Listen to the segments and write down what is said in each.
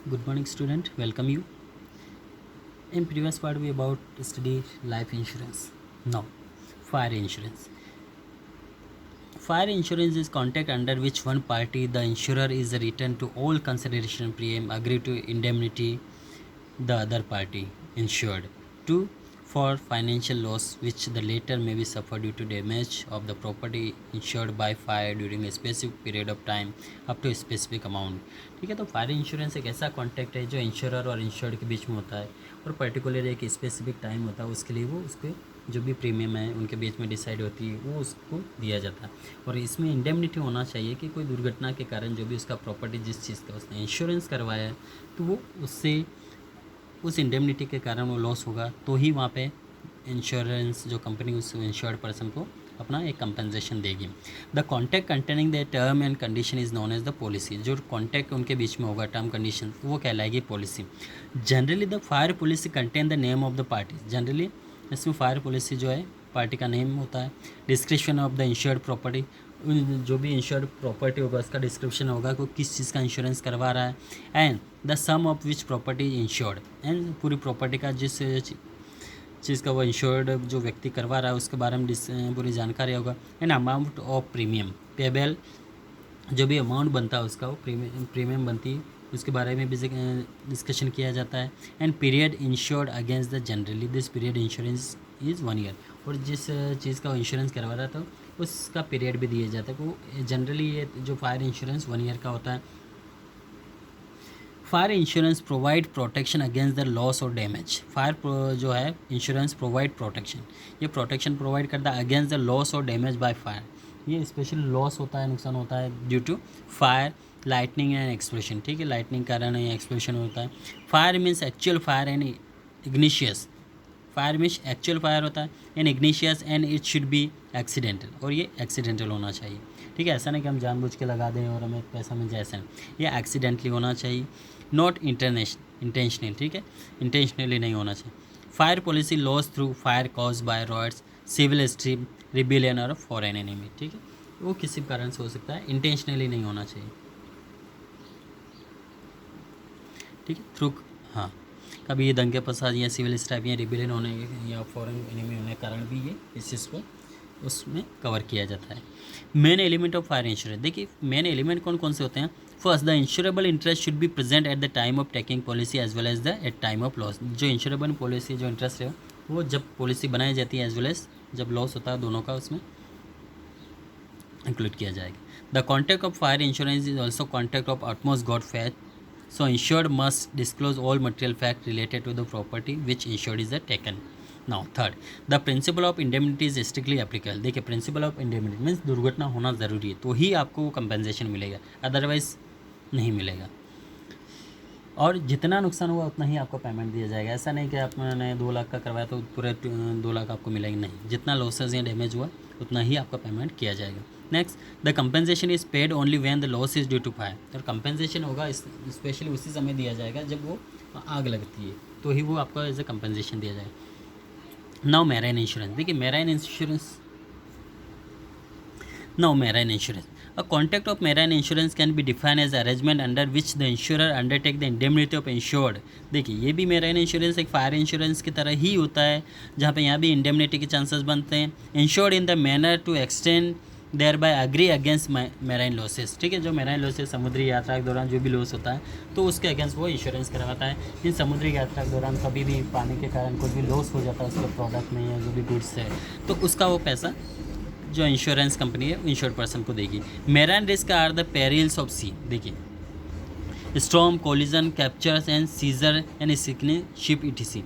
Good morning, student. Welcome you. In previous part, we about studied life insurance. Now, fire insurance. Fire insurance is contract under which one party, the insurer, is returned to all consideration premium, agree to indemnity the other party insured. 2. For financial loss which the latter may be suffered due to damage of the property insured by fire during a specific period of time up to a specific amount. ठीक है, तो fire insurance एक ऐसा contract है जो insurer और insured के बीच में होता है और पर्टिकुलर एक स्पेसिफिक टाइम होता है, उसके लिए वो उसके जो भी प्रीमियम है उनके बीच में डिसाइड होती है, वो उसको दिया जाता है। और इसमें इंडेमनिटी होना चाहिए कि कोई दुर्घटना के कारण जो भी उसका प्रॉपर्टी जिस चीज़ का उसने इंश्योरेंस करवाया है तो वो उससे उस इंडेमनिटी के कारण वो लॉस होगा तो ही वहाँ पे इंश्योरेंस जो कंपनी उस इंश्योर्ड पर्सन को अपना एक कंपनसेशन देगी। The contract containing the term and condition is known as the policy. जो कॉन्टैक्ट उनके बीच में होगा टर्म कंडीशन वो कहलाएगी policy. Generally the fire policy contain the name of the party. Generally इसमें फायर पॉलिसी जो है पार्टी का नेम होता है। Description of the insured property, जो भी इंश्योर्ड प्रॉपर्टी होगा उसका डिस्क्रिप्शन होगा कि किस चीज़ का इंश्योरेंस करवा रहा है। And the sum of which property insured, and पूरी प्रॉपर्टी का जिस चीज़ का वो इंश्योर्ड जो व्यक्ति करवा रहा है उसके बारे में पूरी जानकारी होगा। And amount of premium payable, जो भी अमाउंट बनता है उसका वो प्रीमियम बनती है उसके बारे में भी डिस्कशन किया जाता है। And period insured against the generally this period insurance is 1 year. और जिस चीज़ का इंश्योरेंस करवा रहा था उसका पीरियड भी दिया जाता है। वो जनरली ये जो फायर इंश्योरेंस 1 ईयर का होता है। Fire insurance provide protection against the loss और डैमेज। फायर जो है इंश्योरेंस प्रोवाइड प्रोटेक्शन, ये प्रोटेक्शन प्रोवाइड करता है अगेंस्ट द लॉस और डैमेज बाय फायर। ये स्पेशली लॉस होता है, नुकसान होता है due to fire, lightning and explosion. ठीक है, लाइटनिंग कारण एक्सप्लोशन होता है। Fire means actual fire and ignition. Fire means actual fire होता है and ignition and it should B accidental, और ये एक्सीडेंटल होना चाहिए। ठीक है, ऐसा नहीं कि हम जानबूझ के लगा दें और हमें पैसा मिल जाए, ऐसा नहीं, ये एक्सीडेंटली होना चाहिए, नॉट इंटेंशनल। ठीक है, इंटेंशनली नहीं होना चाहिए। Fire policy loss through fire cause by riots, civil stream, rebellion और फॉरेन एनिमी। ठीक है, वो किसी कारण से हो सकता है, इंटेंशनली नहीं होना चाहिए। ठीक है, थ्रू, हाँ, कभी ये दंगे फसाद या सिविल स्ट्राइक या रिबिलियन होने या फॉरेन एनिमी होने के कारण भी ये इस चीज़ को उसमें कवर किया जाता है। Main element of fire insurance, देखिए मेन एलिमेंट कौन कौन से होते हैं। First, the insurable interest should be present at the time of taking policy as well as the at time of loss. जो इंश्योरेबल पॉलिसी जो इंटरेस्ट है वो जब पॉलिसी बनाई जाती है एज वेल एज जब लॉस होता है, दोनों का उसमें इंक्लूड किया जाएगा। The contact of fire insurance is also contact of utmost God faith, so insured must disclose all material fact related to the property which insured is taken. Now third, the principle of indemnity is strictly applicable. देखिए principle of indemnity means दुर्घटना होना ज़रूरी है तो ही आपको compensation मिलेगा, otherwise नहीं मिलेगा। और जितना नुकसान हुआ उतना ही आपको पेमेंट दिया जाएगा। ऐसा नहीं कि आपने 2 लाख का करवाया तो पूरे 2 लाख आपको मिलेंगे, नहीं, जितना लॉसेज या डैमेज हुआ उतना ही आपका पेमेंट किया जाएगा। Next, the compensation is paid only when the loss is due to fire. और कंपनसेशन होगा स्पेशली उसी समय दिया जाएगा जब वो आग लगती है, तो ही वो आपको एज ए कंपनसेशन दिया जाएगा। नाउ मैराइन इंश्योरेंस, देखिए marine insurance, now marine insurance, a contract of marine insurance can be defined as arrangement under which the insurer undertake the indemnity of insured। देखिए ये भी मैराइन इंश्योरेंस एक fire insurance की तरह ही होता है, जहाँ पे यहाँ भी इंडेमनिटी के चांसेस बनते हैं। Insured in the manner to extend thereby agree against marine losses. ठीक है, जो मैराइन लॉसेस समुद्री यात्रा के दौरान जो भी लॉस होता है तो उसके अगेंस्ट वो इंश्योरेंस करवाता है। इन समुद्री यात्रा के दौरान कभी भी पानी के कारण कोई भी लॉस हो जाता है उसके प्रोडक्ट में या जो भी गुड्स है तो उसका वो पैसा जो इंश्योरेंस कंपनी है इंश्योर्ड पर्सन को देगी। Marine risk are the perils of sea, देखिए storm, collision, captures and seizure and sinking ship ETC.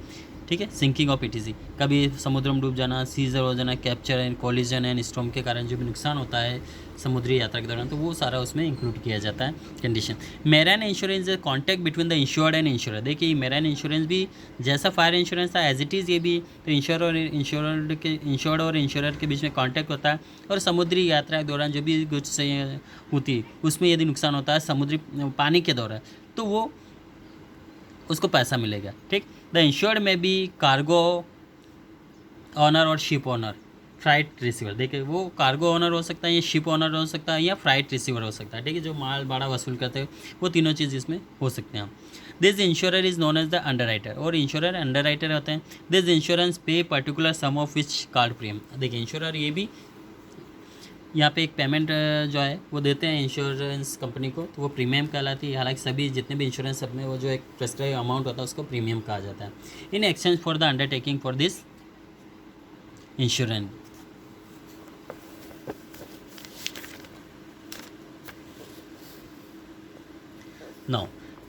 ठीक है, सिंकिंग ऑफ ईटीसी, कभी समुद्र में डूब जाना, सीजर हो जाना, capture and collision and storm के कारण जो भी नुकसान होता है समुद्री यात्रा के दौरान तो वो सारा उसमें इंक्लूड किया जाता है condition. Marine insurance is contact between the insured and insurer. देखिए मैराइन इंश्योरेंस भी जैसा फायर इंश्योरेंस था एज इट इज़ ये भी, तो इंश्योर्ड और इंश्योरर के बीच में कॉन्टैक्ट होता है। और समुद्री यात्रा के दौरान जो भी कुछ होती उसमें यदि नुकसान होता है समुद्री पानी के दौरान तो वो उसको पैसा मिलेगा। ठीक, द इंश्योर्ड में भी कार्गो ऑनर और शिप ऑनर, फ्राइट रिसीवर, देखिए वो कार्गो ओनर हो सकता है, या शिप ओनर हो सकता है, या फ्राइट रिसीवर हो सकता है, ठीक है, जो माल भाड़ा वसूल करते हैं, वो तीनों चीज़ इसमें हो सकते हैं। This insurer is known as the underwriter, और इंश्योरर अंडरराइटर होते हैं। This insurance pay particular sum of which card premium, देखिए इंश्योरर ये भी यहाँ पे एक पेमेंट जो है वो देते हैं इंश्योरेंस कंपनी को, तो वो प्रीमियम कहलाती है। हालांकि सभी जितने भी इंश्योरेंस सब में वो जो एक प्रेस्क्राइब अमाउंट होता है उसको प्रीमियम कहा जाता है। In exchange for the undertaking for this insurance. Now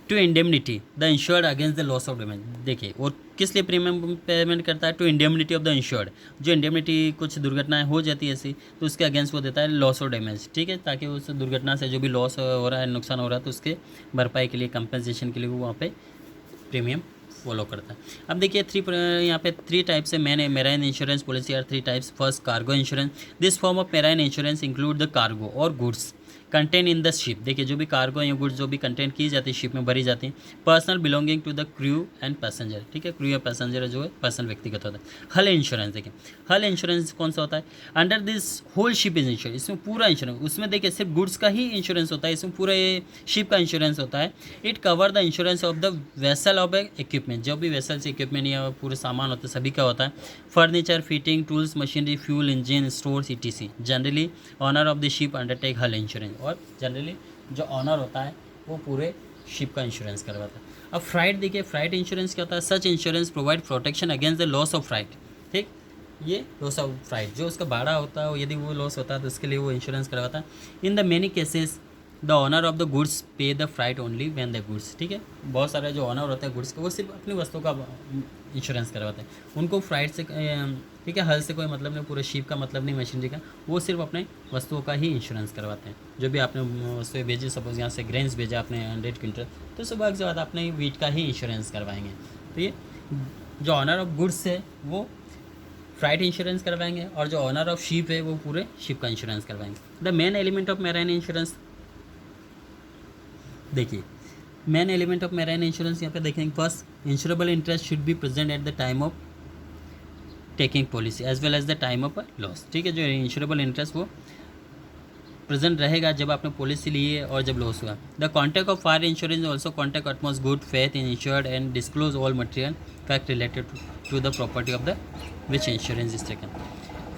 to indemnity the insured against the loss of damage, देखिए और किस लिए प्रीमियम पेमेंट करता है, to indemnity of the insured, जो इंडेमनिटी कुछ दुर्घटनाएं हो जाती है ऐसी, तो उसके अगेंस्ट वो देता है लॉस ऑफ डैमेज, ठीक है, ताकि उस दुर्घटना से जो भी लॉस हो रहा है, नुकसान हो रहा है, तो उसके भरपाई के लिए, कंपनसेशन के लिए वो वहाँ पे प्रीमियम फॉलो करता है। अब देखिए यहाँ पे थ्री टाइप्स है marine insurance policy are three types. First cargo insurance, this form of marine insurance include the cargo और goods contain in the ship, देखिए जो भी कार्गो या गुड्स जो भी कंटेन की जाती है शिप में भरी जाती है, personal belonging to the crew and passenger, ठीक है, क्रू या पैसेंजर जो है पर्सनल व्यक्तिगत होता है। हल इंश्योरेंस, देखिए हल इंश्योरेंस कौन सा होता है, under this whole ship is insurance, इसमें पूरा इंश्योरेंस, उसमें देखिए सिर्फ गुड्स का ही इंश्योरेंस होता है, इसमें पूरा ये शिप का इंश्योरेंस होता है। It cover the insurance of the vessel of equipment, जो भी वेसल से इक्विपमेंट या पूरे सामान होते हैं सभी का होता है। Furniture, fitting, tools, machinery, fuel, engine, stores, ETC. Generally owner of the ship undertake hull insurance, और जनरली जो ऑनर होता है वो पूरे शिप का इंश्योरेंस करवाता है। अब फ्राइट देखिए, फ्राइट इंश्योरेंस क्या होता है, such insurance provide protection against the loss of freight, ठीक, ये लॉस ऑफ फ्राइट जो उसका भाड़ा होता है, यदि वो लॉस होता है तो उसके लिए वो इंश्योरेंस करवाता है। In the many cases the owner of the goods pay the freight only when the goods, ठीक है, बहुत सारे जो ऑनर होते हैं गुड्स के वो सिर्फ अपनी वस्तु का इंश्योरेंस करवाते हैं, उनको फ्राइट से, ठीक है, हल से कोई मतलब नहीं, पूरे शिप का मतलब नहीं, मशीनरी का, वो सिर्फ अपने वस्तुओं का ही इंश्योरेंस करवाते हैं। जो भी आपने वस्तुएं भेजी, सपोज यहाँ से ग्रेन्स भेजा आपने 100 क्विंटल, तो सुबह के बाद आपने वीट का ही इंश्योरेंस करवाएंगे। तो ये जो ऑनर ऑफ गुड्स है वो फ्राइट इंश्योरेंस करवाएंगे, और जो ऑनर ऑफ शिप है वो पूरे शिप का इंश्योरेंस करवाएंगे। The main element of marine insurance, देखिए main element of marine insurance यहाँ पे देखेंगे, first insurable interest should be present at the time of taking policy as well as the time of loss, ठीक है, जो insurable interest वो present रहेगा जब आपने पॉलिसी ली है और जब लॉस हुआ। The contact of fire insurance also contact utmost good faith in insured and disclose all material fact related to the property of the which insurance is taken.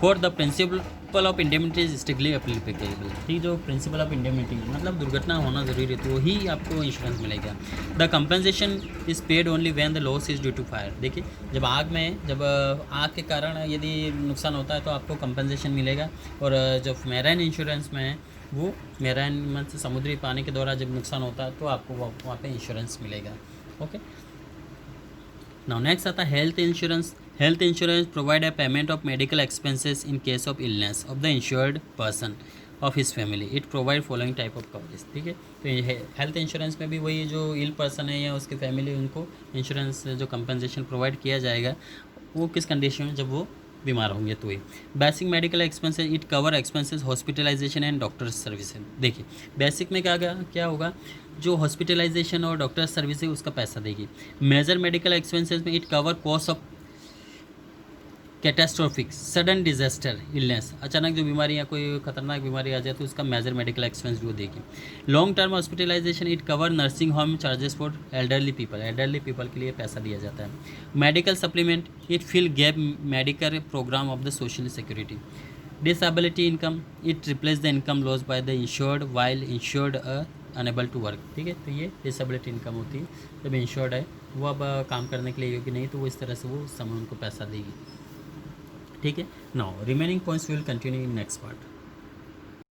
For the principle of indemnity is strictly applicable, ठीक, जो principal of indemnity मतलब दुर्घटना होना जरूरी है तो ही आपको insurance मिलेगा। The compensation is paid only when the loss is due to fire, देखिए जब आग के कारण यदि नुकसान होता है तो आपको कंपनसेशन मिलेगा, और जो मैराइन इंश्योरेंस में है वो मैराइन मतलब समुद्री पानी के द्वारा जब नुकसान होता है तो आपको वहाँ पे इंश्योरेंस मिलेगा। ओके, नाउ नेक्स्ट आता है health insurance. Health insurance provide a payment of medical expenses in case of illness of the insured person of his family. It provide following type of coverage, ठीक है, तो ये health insurance में भी वही जो इल पर्सन है या उसकी फैमिली, उनको इंश्योरेंस जो कंपनसेशन प्रोवाइड किया जाएगा वो किस कंडीशन में, जब वो बीमार होंगे तो ही। Basic medical expenses, it cover expenses hospitalization and doctor services, देखिए बेसिक में क्या होगा, जो हॉस्पिटलाइजेशन और डॉक्टर सर्विस है उसका पैसा देगी। मेजर मेडिकल एक्सपेंसेस में it cover cost of catastrophic sudden disaster illness, अचानक जो बीमारी या कोई खतरनाक बीमारी आ जाए तो उसका मेजर मेडिकल एक्सपेंस भी वो देगी। Long term hospitalisation it cover nursing home charges for elderly people के लिए पैसा दिया जाता है। Medical supplement it fill gap medical programme of the social security. Disability income it replace the income loss by the insured while insured unable to work, ठीक है, तो ये डिसेबिलिटी इनकम होती है जब इंश्योर्ड है वो अब काम करने के लिए योग्य नहीं तो वो इस तरह से वो समय उनको पैसा देगी, ठीक है। Now remaining points will continue in next part.